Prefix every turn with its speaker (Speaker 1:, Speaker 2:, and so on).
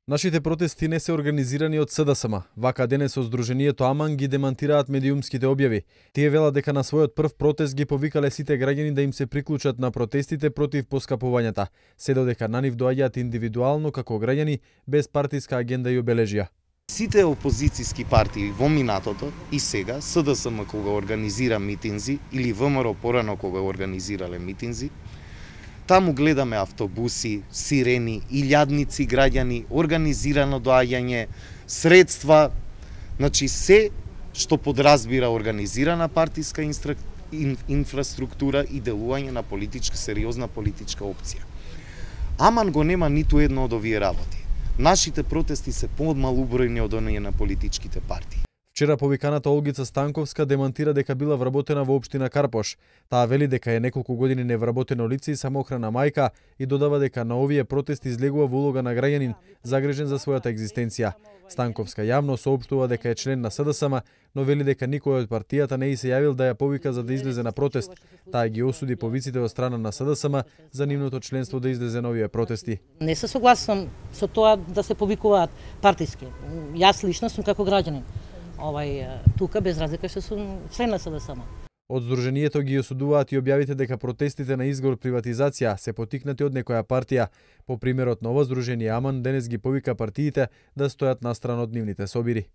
Speaker 1: Нашите протести не се организирани од СДСМ. Вака денес со Сдруженијето Аман ги демантираат медиумските објави. Тие велат дека на својот прв протест ги повикале сите граѓани да им се приклучат на протестите против поскапувањата, се додека на нив доаѓаат индивидуално како граѓани без партиска агенда и обележја.
Speaker 2: Сите опозицијски партии во минатото и сега, СДСМ кога организира митинзи или ВМРО порано кога организирале митинзи, таму гледаме автобуси, сирени, илјадници граѓани, организирано доаѓање, средства, значи се што подразбира организирана партиска инфраструктура и делување на сериозна политичка опција. Аман го нема ниту едно од овие работи. Нашите протести се помалку бројни од оние на политичките партии.
Speaker 1: Вчера повиканата Олгица Станковска демантира дека била вработена во општина Карпош. Таа вели дека е неколку години невработено лице и самоохрана мајка и додава дека на овие протести излегува во улога на граѓанин загрижен за својата екзистенција. Станковска јавно соопштува дека е член на СДСМ, но вели дека никој од партијата не и се јавил да ја повика за да излезе на протест. Таа ги осуди повиците од страна на СДСМ за нивното членство да излезе на овие протести.
Speaker 3: Не се согласам со тоа да се повикуваат партиски. Јас лично сум како граѓанин. Тука без разлика што сум член на СДСМ.
Speaker 1: Од Сдруженијето ги осудуваат и објавите дека протестите на изгор приватизација се потикнати од некоја партија. По примерот на ова Сдружение Аман денес ги повика партиите да стојат настрана од нивните собири.